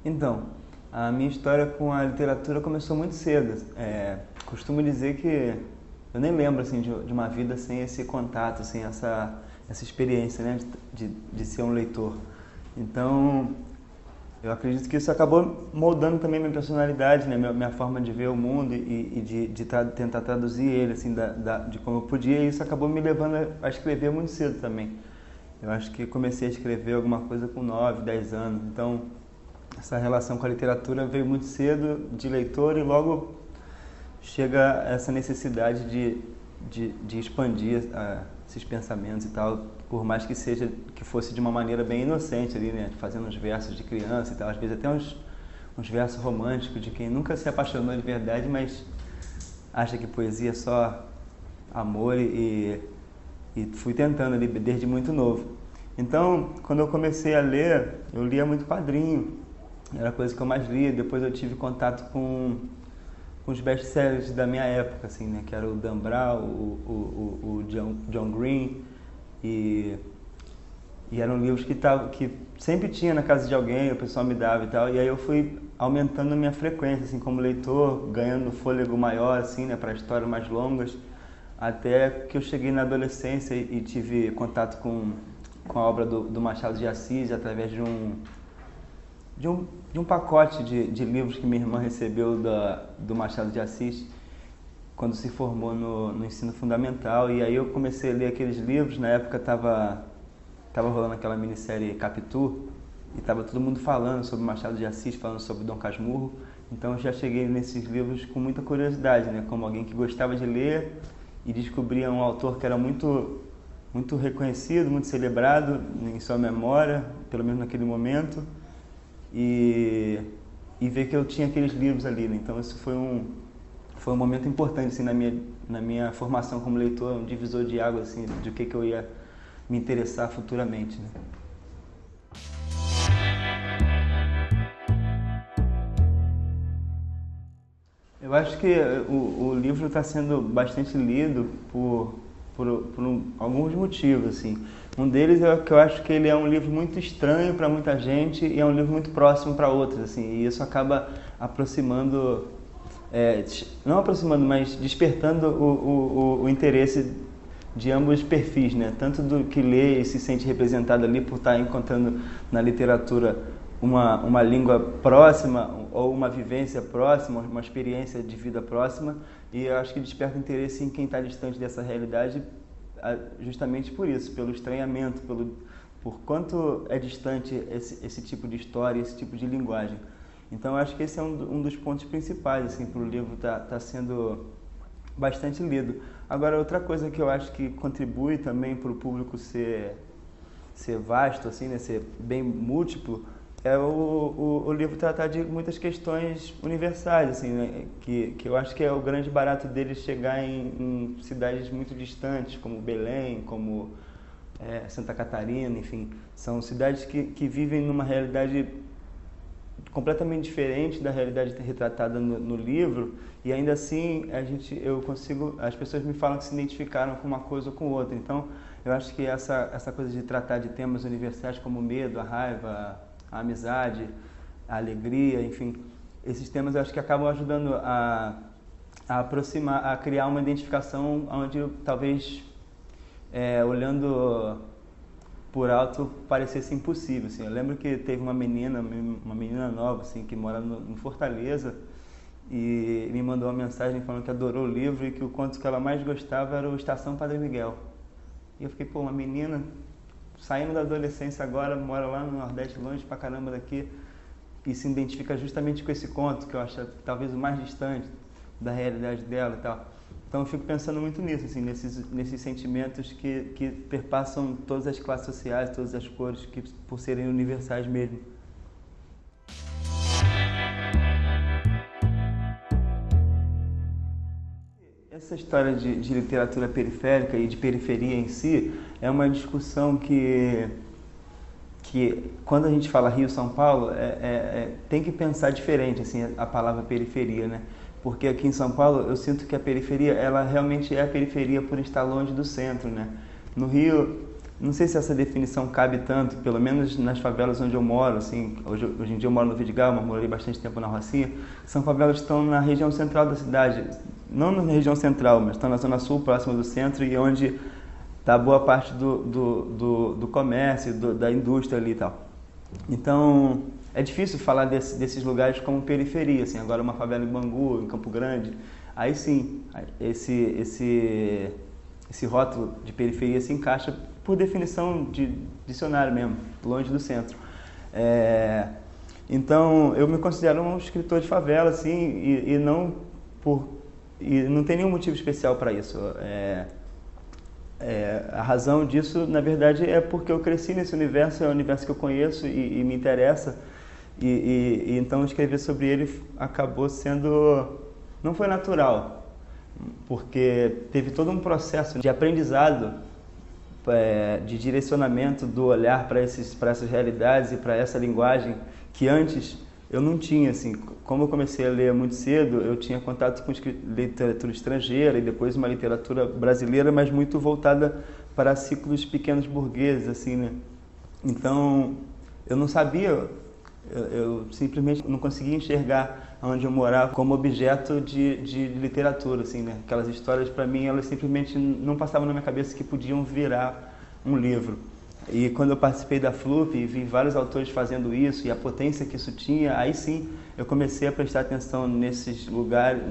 Então, a minha história com a literatura começou muito cedo. Costumo dizer que eu nem lembro assim, de uma vida sem esse contato, sem essa experiência, né, de ser um leitor. Então, eu acredito que isso acabou moldando também minha personalidade, né, minha forma de ver o mundo e tentar traduzir ele assim, de como eu podia, e isso acabou me levando a escrever muito cedo também. Eu acho que comecei a escrever alguma coisa com 9, 10 anos, então essa relação com a literatura veio muito cedo de leitor e logo chega essa necessidade de expandir esses pensamentos e tal, por mais que fosse de uma maneira bem inocente ali, né, fazendo uns versos de criança e tal, às vezes até uns versos românticos de quem nunca se apaixonou de verdade, mas acha que poesia é só amor e fui tentando ali desde muito novo. Então, quando eu comecei a ler, eu lia muito quadrinho, era a coisa que eu mais lia. Depois eu tive contato com os best-sellers da minha época, assim, né? Que era o Dan Brown, o John Green, e eram livros que sempre tinha na casa de alguém, o pessoal me dava e tal. E aí eu fui aumentando a minha frequência, assim, como leitor, ganhando fôlego maior, assim, né? Para histórias mais longas, até que eu cheguei na adolescência e tive contato com a obra do Machado de Assis através de um pacote de livros que minha irmã recebeu do Machado de Assis quando se formou no ensino fundamental. E aí eu comecei a ler aqueles livros. Na época tava rolando aquela minissérie Capitu e estava todo mundo falando sobre Machado de Assis, falando sobre Dom Casmurro. Então eu já cheguei nesses livros com muita curiosidade, né? Como alguém que gostava de ler e descobria um autor que era muito reconhecido, muito celebrado em sua memória, pelo menos naquele momento, e ver que eu tinha aqueles livros ali, né? Então isso foi um momento importante assim, na minha formação como leitor, um divisor de água assim, de que eu ia me interessar futuramente, né? Eu acho que o livro está sendo bastante lido por alguns motivos, assim. Um deles é que eu acho que ele é um livro muito estranho para muita gente e é um livro muito próximo para outros, assim. E isso acaba aproximando, não aproximando, mas despertando o interesse de ambos os perfis, né? Tanto do que lê e se sente representado ali por estar encontrando na literatura uma língua próxima ou uma vivência próxima, uma experiência de vida próxima, e eu acho que desperta interesse em quem está distante dessa realidade justamente por isso, pelo estranhamento, por quanto é distante esse tipo de história, esse tipo de linguagem. Então eu acho que esse é um dos pontos principais assim, para o livro tá sendo bastante lido. Agora, outra coisa que eu acho que contribui também para o público ser vasto, assim, né, ser bem múltiplo, é o livro tratar de muitas questões universais, assim, né, que eu acho que é o grande barato dele chegar em cidades muito distantes, como Belém, como Santa Catarina, enfim. São cidades que vivem numa realidade completamente diferente da realidade retratada no livro, e ainda assim as pessoas me falam que se identificaram com uma coisa ou com outra. Então eu acho que essa coisa de tratar de temas universais como o medo, a raiva, a amizade, a alegria, enfim, esses temas eu acho que acabam ajudando a aproximar, a criar uma identificação onde talvez olhando por alto parecesse impossível, assim. Eu lembro que teve uma menina nova, assim, que mora em Fortaleza, e me mandou uma mensagem falando que adorou o livro e que o conto que ela mais gostava era o Estação Padre Miguel. E eu fiquei, pô, uma menina saindo da adolescência agora, mora lá no Nordeste, longe pra caramba daqui, e se identifica justamente com esse conto, que eu acho talvez o mais distante da realidade dela e tal. Então eu fico pensando muito nisso, assim, nesses sentimentos que perpassam todas as classes sociais, todas as cores, que por serem universais mesmo. Essa história de literatura periférica e de periferia em si é uma discussão que que quando a gente fala Rio, São Paulo, tem que pensar diferente, assim, a palavra periferia, né? Porque aqui em São Paulo eu sinto que a periferia, ela realmente é a periferia por estar longe do centro, né? No Rio, não sei se essa definição cabe tanto, pelo menos nas favelas onde eu moro, assim, hoje em dia eu moro no Vidigal, mas morei bastante tempo na Rocinha, são favelas que estão na região central da cidade, não na região central, mas estão na zona sul, próximo do centro, e onde está boa parte do comércio, da indústria ali e tal. Então, é difícil falar desses lugares como periferia, assim, agora uma favela em Bangu, em Campo Grande, aí sim, esse rótulo de periferia se encaixa por definição de dicionário mesmo, longe do centro. Então, eu me considero um escritor de favela, assim, e não tem nenhum motivo especial para isso. A razão disso, na verdade, é porque eu cresci nesse universo, é um universo que eu conheço e me interessa, e então escrever sobre ele acabou sendo... não foi natural, porque teve todo um processo de aprendizado, de direcionamento do olhar para essas realidades e para essa linguagem que antes eu não tinha, assim. Como eu comecei a ler muito cedo, eu tinha contato com literatura estrangeira e depois uma literatura brasileira, mas muito voltada para ciclos pequenos burgueses, assim, né? Então, eu não sabia, eu simplesmente não conseguia enxergar onde eu morava como objeto de literatura, assim, né? Aquelas histórias, para mim, elas simplesmente não passavam na minha cabeça que podiam virar um livro. E quando eu participei da FLUP e vi vários autores fazendo isso e a potência que isso tinha, aí sim eu comecei a prestar atenção nesses lugares,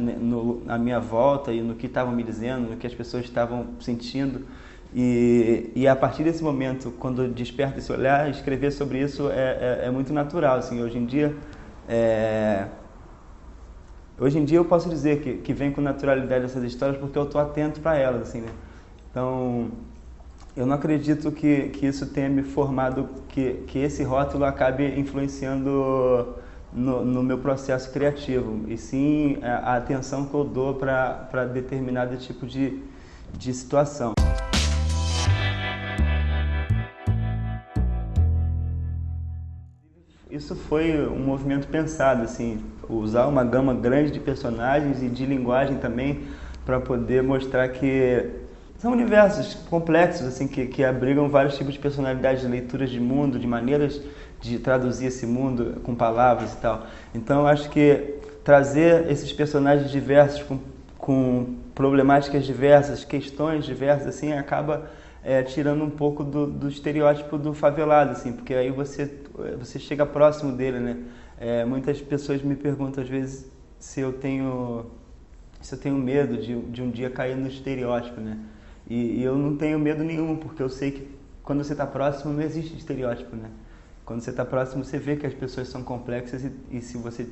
na minha volta e no que estavam me dizendo, no que as pessoas estavam sentindo. E a partir desse momento, quando eu desperto esse olhar, escrever sobre isso é muito natural, assim. Hoje em dia eu posso dizer que vem com naturalidade essas histórias porque eu estou atento para elas, assim, né? Então, eu não acredito que isso tenha me formado, que esse rótulo acabe influenciando no meu processo criativo, e sim a atenção que eu dou para determinado tipo de situação. Isso foi um movimento pensado, assim, usar uma gama grande de personagens e de linguagem também para poder mostrar que são universos complexos, assim, que abrigam vários tipos de personalidades, de leituras de mundo, de maneiras de traduzir esse mundo com palavras e tal. Então, eu acho que trazer esses personagens diversos, com problemáticas diversas, questões diversas, assim, acaba tirando um pouco do estereótipo do favelado, assim, porque aí você chega próximo dele, né? Muitas pessoas me perguntam, às vezes, se eu tenho medo de um dia cair no estereótipo, né? E eu não tenho medo nenhum, porque eu sei que quando você está próximo não existe estereótipo, né? Quando você está próximo, você vê que as pessoas são complexas e se você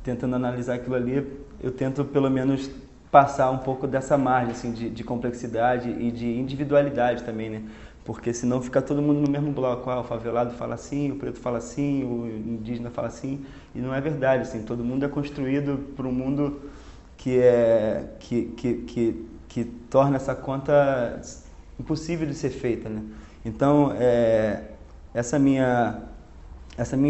tentando analisar aquilo ali, eu tento pelo menos passar um pouco dessa margem, assim, de complexidade e de individualidade também, né? Porque senão fica todo mundo no mesmo bloco. O favelado fala assim, o preto fala assim, o indígena fala assim, e não é verdade, assim. Todo mundo é construído por um mundo que torna essa conta impossível de ser feita, né? Então, essa minha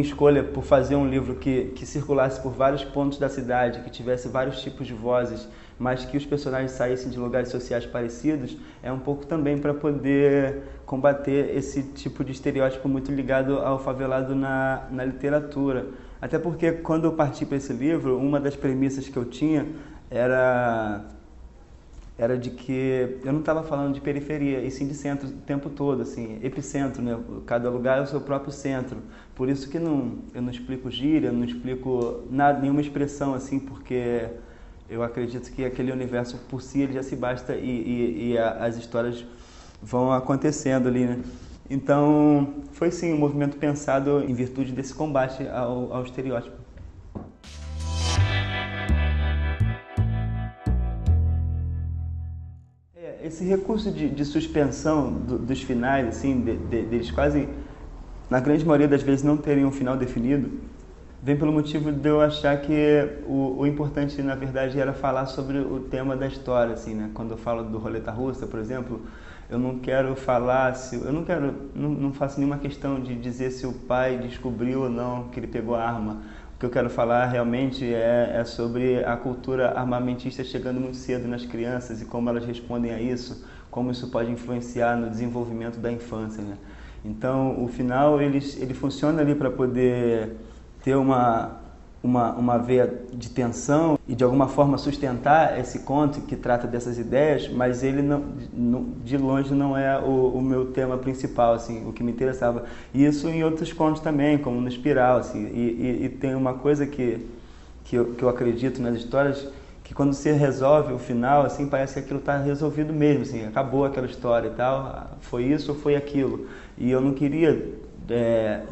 escolha por fazer um livro que circulasse por vários pontos da cidade, que tivesse vários tipos de vozes, mas que os personagens saíssem de lugares sociais parecidos, é um pouco também para poder combater esse tipo de estereótipo muito ligado ao favelado na literatura. Até porque, quando eu parti para esse livro, uma das premissas que eu tinha era de que eu não estava falando de periferia, e sim de centro o tempo todo, assim, epicentro, né? Cada lugar é o seu próprio centro. Por isso que eu não explico gíria, não explico nada, nenhuma expressão, assim, porque eu acredito que aquele universo por si ele já se basta e as histórias vão acontecendo ali, né? Então, foi sim um movimento pensado em virtude desse combate ao estereótipo. Esse recurso de suspensão dos finais, assim, deles quase, na grande maioria das vezes, não terem um final definido, vem pelo motivo de eu achar que o importante, na verdade, era falar sobre o tema da história, assim, né? Quando eu falo do Roleta Russa, por exemplo, Eu não quero falar, eu não quero, não faço nenhuma questão de dizer se o pai descobriu ou não que ele pegou a arma. O que eu quero falar realmente é sobre a cultura armamentista chegando muito cedo nas crianças e como elas respondem a isso, como isso pode influenciar no desenvolvimento da infância, né? Então, o final ele funciona ali para poder ter uma veia de tensão e de alguma forma sustentar esse conto que trata dessas ideias, mas ele de longe não é o meu tema principal, assim, o que me interessava. E isso em outros contos também, como no Espiral, assim, e tem uma coisa que eu acredito nas histórias, que quando você resolve o final, assim, parece que aquilo está resolvido mesmo, assim, acabou aquela história e tal, foi isso ou foi aquilo. E eu não queria,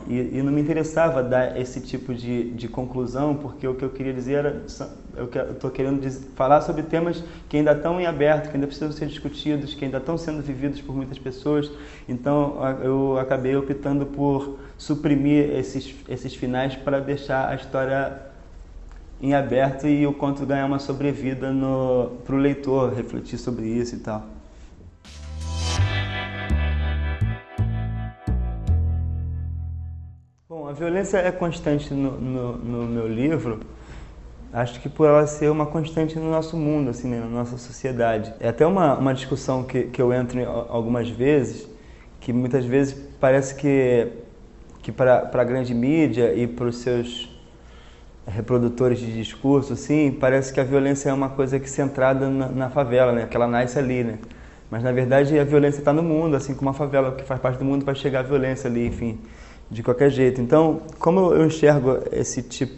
e não me interessava dar esse tipo de conclusão, porque o que eu queria dizer era, eu estou querendo falar sobre temas que ainda estão em aberto, que ainda precisam ser discutidos, que ainda estão sendo vividos por muitas pessoas. Então eu acabei optando por suprimir esses finais para deixar a história em aberto e o conto ganhar uma sobrevida para o leitor refletir sobre isso e tal. Bom, a violência é constante no meu livro, acho que por ela ser uma constante no nosso mundo, assim, né, na nossa sociedade. É até uma discussão que eu entro algumas vezes, que muitas vezes parece que para a grande mídia e para os seus reprodutores de discurso, assim, parece que a violência é uma coisa que é centrada na favela, né? Que ela nasce ali, né? Mas na verdade a violência está no mundo, assim como a favela que faz parte do mundo vai chegar a violência ali, enfim, de qualquer jeito. Então, como eu enxergo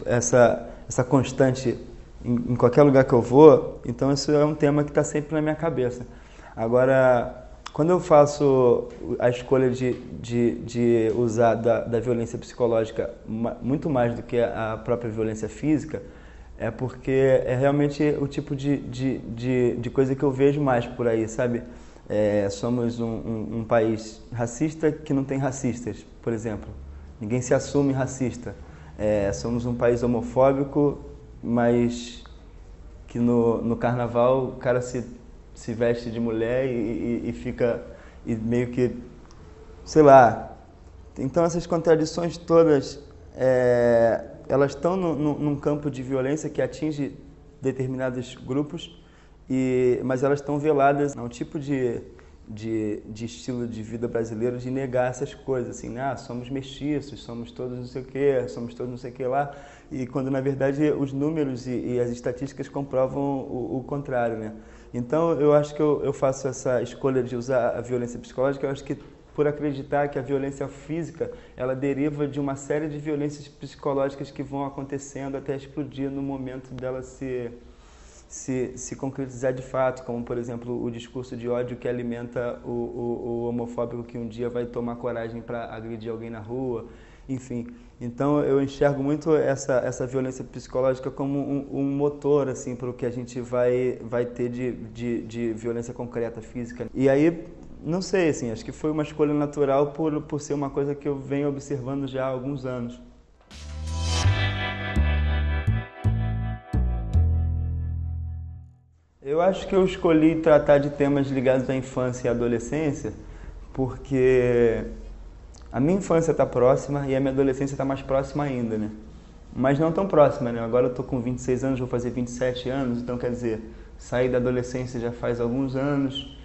essa constante em qualquer lugar que eu vou, então isso é um tema que está sempre na minha cabeça. Agora, quando eu faço a escolha de usar da violência psicológica muito mais do que a própria violência física, é porque é realmente o tipo de coisa que eu vejo mais por aí, sabe? Somos um país racista que não tem racistas, por exemplo. Ninguém se assume racista. Somos um país homofóbico, mas que no carnaval o cara se veste de mulher e fica e meio que, sei lá. Então essas contradições todas, elas estão num campo de violência que atinge determinados grupos, mas elas estão veladas a um tipo de estilo de vida brasileiro de negar essas coisas, assim, né? Somos mestiços, somos todos não sei o quê, somos todos não sei o que lá, e quando na verdade os números e as estatísticas comprovam o contrário, né? Então eu acho que eu faço essa escolha de usar a violência psicológica, eu acho que por acreditar que a violência física, ela deriva de uma série de violências psicológicas que vão acontecendo até explodir no momento dela se concretizar de fato, como por exemplo o discurso de ódio que alimenta o homofóbico que um dia vai tomar coragem para agredir alguém na rua, enfim. Então eu enxergo muito essa violência psicológica como um motor assim, para o que a gente vai ter de violência concreta, física. E aí, não sei, assim, acho que foi uma escolha natural por ser uma coisa que eu venho observando já há alguns anos. Eu acho que eu escolhi tratar de temas ligados à infância e à adolescência porque a minha infância está próxima e a minha adolescência está mais próxima ainda, né? Mas não tão próxima, né? Agora eu estou com 26 anos, vou fazer 27 anos, então quer dizer, saí da adolescência já faz alguns anos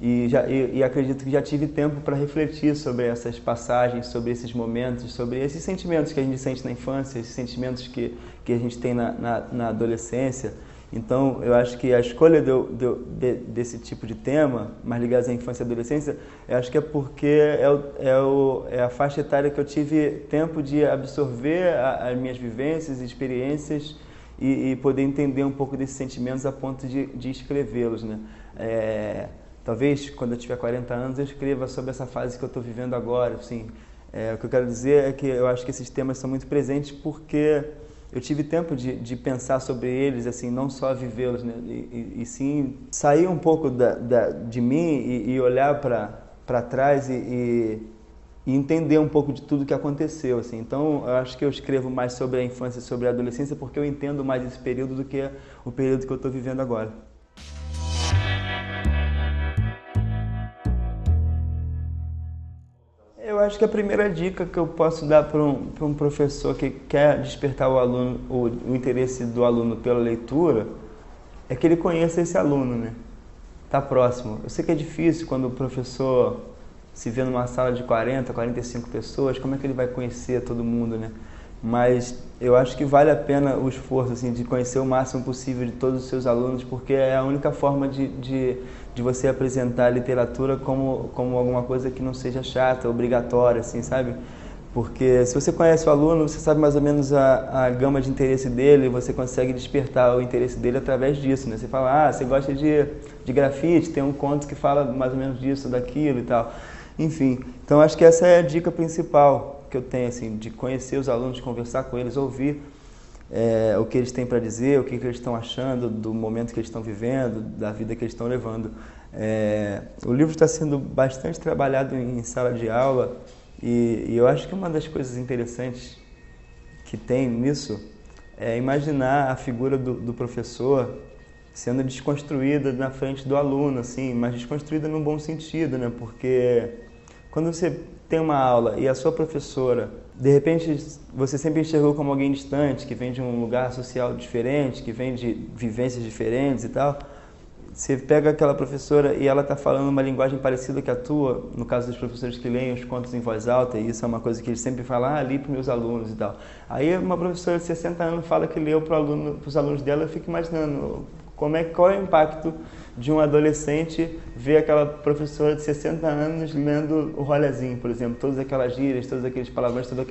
e acredito que já tive tempo para refletir sobre essas passagens, sobre esses momentos, sobre esses sentimentos que a gente sente na infância, esses sentimentos que a gente tem na adolescência. Então, eu acho que a escolha desse tipo de tema, mais ligados à infância e adolescência, eu acho que é porque é a faixa etária que eu tive tempo de absorver as minhas vivências e experiências e poder entender um pouco desses sentimentos a ponto de escrevê-los, né? Talvez, quando eu tiver 40 anos, eu escreva sobre essa fase que eu estou vivendo agora, assim. O que eu quero dizer é que eu acho que esses temas são muito presentes porque eu tive tempo de pensar sobre eles, assim, não só vivê-los, né? E sim sair um pouco de mim e olhar para trás e entender um pouco de tudo que aconteceu, assim. Então, eu acho que eu escrevo mais sobre a infância e sobre a adolescência porque eu entendo mais esse período do que o período que eu estou vivendo agora. Eu acho que a primeira dica que eu posso dar para um professor que quer despertar o aluno, o interesse do aluno pela leitura, é que ele conheça esse aluno, né? Tá próximo. Eu sei que é difícil quando o professor se vê numa sala de 40, 45 pessoas, como é que ele vai conhecer todo mundo, né? Mas eu acho que vale a pena o esforço assim, de conhecer o máximo possível de todos os seus alunos, porque é a única forma de você apresentar a literatura como alguma coisa que não seja chata, obrigatória, assim, sabe? Porque se você conhece o aluno, você sabe mais ou menos a gama de interesse dele, você consegue despertar o interesse dele através disso, né? Você fala, você gosta de grafite, tem um conto que fala mais ou menos disso, daquilo e tal. Enfim, então acho que essa é a dica principal que eu tenho, assim, de conhecer os alunos, conversar com eles, ouvir o que eles têm para dizer, o que eles estão achando do momento que eles estão vivendo, da vida que eles estão levando. O livro está sendo bastante trabalhado em sala de aula e eu acho que uma das coisas interessantes que tem nisso é imaginar a figura do professor sendo desconstruída na frente do aluno, assim, mas desconstruída no bom sentido, né? Porque quando você tem uma aula e a sua professora, de repente, você sempre enxergou como alguém distante, que vem de um lugar social diferente, que vem de vivências diferentes e tal, você pega aquela professora e ela está falando uma linguagem parecida com a tua, no caso dos professores que leem os contos em voz alta, e isso é uma coisa que eles sempre falam, li para os meus alunos e tal. Aí uma professora de 60 anos fala que leu para os alunos dela, eu fico imaginando qual é o impacto de um adolescente ver aquela professora de 60 anos lendo o rolezinho, por exemplo, todas aquelas gírias, todos aqueles palavrões, toda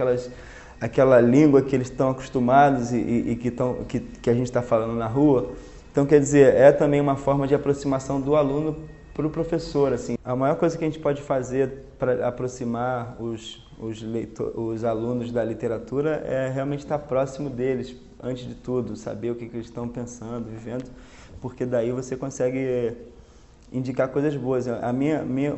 aquela língua que eles estão acostumados e que a gente está falando na rua. Então, quer dizer, é também uma forma de aproximação do aluno para o professor, assim. A maior coisa que a gente pode fazer para aproximar os alunos da literatura é realmente estar próximo deles, antes de tudo, saber o que eles estão pensando, vivendo, porque daí você consegue indicar coisas boas.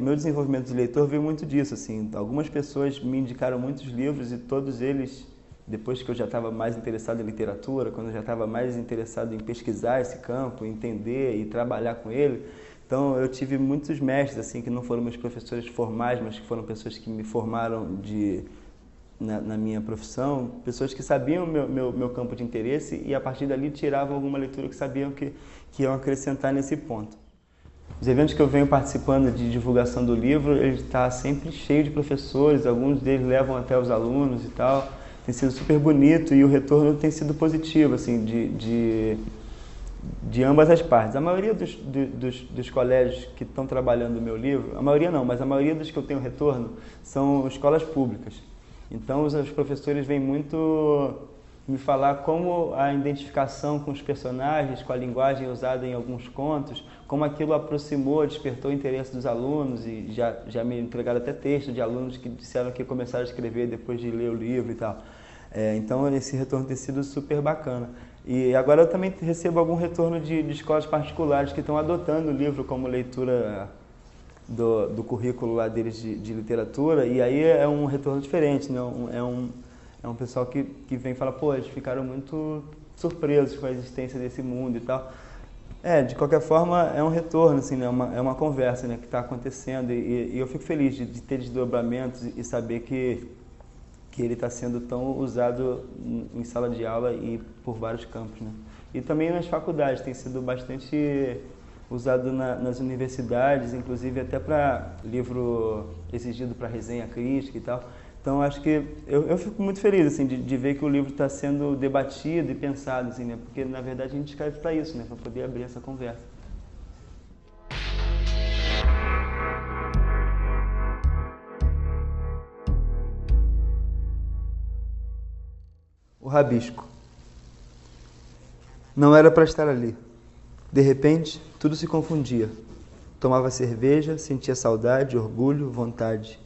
Meu desenvolvimento de leitor veio muito disso, assim. Algumas pessoas me indicaram muitos livros e todos eles, depois que eu já estava mais interessado em literatura, quando eu já estava mais interessado em pesquisar esse campo, entender e trabalhar com ele, então eu tive muitos mestres, assim, que não foram meus professores formais, mas que foram pessoas que me formaram na minha profissão, pessoas que sabiam meu campo de interesse e a partir dali tiravam alguma leitura que sabiam que iam acrescentar nesse ponto. Os eventos que eu venho participando de divulgação do livro, ele está sempre cheio de professores, alguns deles levam até os alunos e tal, tem sido super bonito e o retorno tem sido positivo, assim, de ambas as partes. A maioria dos colégios que estão trabalhando o meu livro, a maioria não, mas a maioria dos que eu tenho retorno são escolas públicas. Então os professores vêm muito me falar como a identificação com os personagens, com a linguagem usada em alguns contos, como aquilo aproximou, despertou o interesse dos alunos e já me entregaram até texto de alunos que disseram que começaram a escrever depois de ler o livro e tal. Então esse retorno tem sido super bacana. E agora eu também recebo algum retorno de escolas particulares que estão adotando o livro como leitura do currículo lá deles de literatura, e aí é um retorno diferente, né? É um pessoal que vem e fala, pô, eles ficaram muito surpresos com a existência desse mundo e tal. De qualquer forma, é um retorno, assim, né? É uma conversa, né, que está acontecendo e eu fico feliz de ter desdobramentos e saber que ele está sendo tão usado em sala de aula e por vários campos, né? E também nas faculdades, tem sido bastante usado nas universidades, inclusive até para livro exigido para resenha crítica e tal. Então, acho que eu fico muito feliz, assim, de ver que o livro está sendo debatido e pensado, assim, né? Porque, na verdade, a gente escreve para isso, né? Para poder abrir essa conversa. O rabisco. Não era para estar ali. De repente, tudo se confundia. Tomava cerveja, sentia saudade, orgulho, vontade.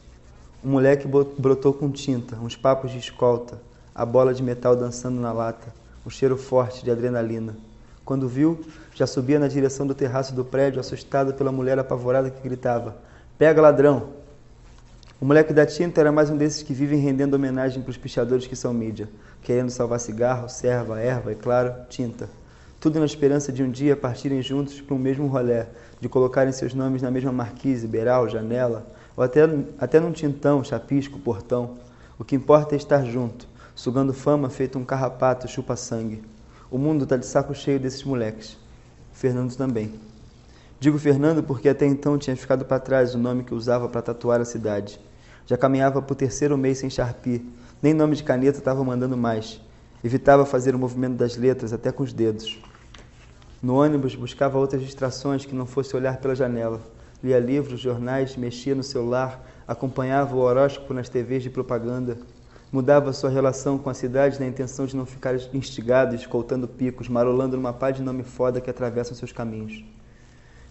Um moleque brotou com tinta, uns papos de escolta, a bola de metal dançando na lata, um cheiro forte de adrenalina. Quando viu, já subia na direção do terraço do prédio, assustado pela mulher apavorada que gritava: "Pega, ladrão!" O moleque da tinta era mais um desses que vivem rendendo homenagem para os pichadores que são mídia, querendo salvar cigarro, serva, erva e, claro, tinta. Tudo na esperança de um dia partirem juntos para um mesmo rolé, de colocarem seus nomes na mesma marquise, beiral, janela, ou até num tintão, chapisco, portão. O que importa é estar junto, sugando fama feito um carrapato chupa-sangue. O mundo tá de saco cheio desses moleques. Fernando também. Digo Fernando porque até então tinha ficado para trás o nome que usava para tatuar a cidade. Já caminhava por 3º mês sem Sharpie, nem nome de caneta estava mandando mais. Evitava fazer o movimento das letras até com os dedos. No ônibus buscava outras distrações que não fosse olhar pela janela. Lia livros, jornais, mexia no celular, acompanhava o horóscopo nas TVs de propaganda. Mudava sua relação com a cidade na intenção de não ficar instigado, escoltando picos, marolando numa pá de nome foda que atravessam seus caminhos.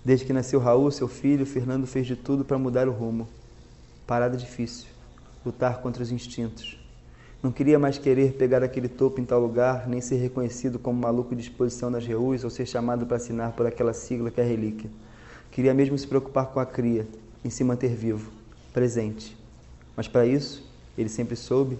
Desde que nasceu Raul, seu filho, Fernando fez de tudo para mudar o rumo. Parada difícil. Lutar contra os instintos. Não queria mais querer pegar aquele topo em tal lugar, nem ser reconhecido como maluco de exposição nas reús ou ser chamado para assinar por aquela sigla que é relíquia. Queria mesmo se preocupar com a cria, em se manter vivo, presente. Mas para isso, ele sempre soube,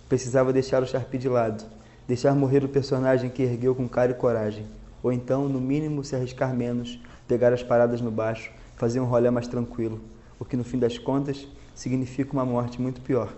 precisava deixar o Sharpie de lado, deixar morrer o personagem que ergueu com cara e coragem. Ou então, no mínimo, se arriscar menos, pegar as paradas no baixo, fazer um rolê mais tranquilo, o que no fim das contas significa uma morte muito pior.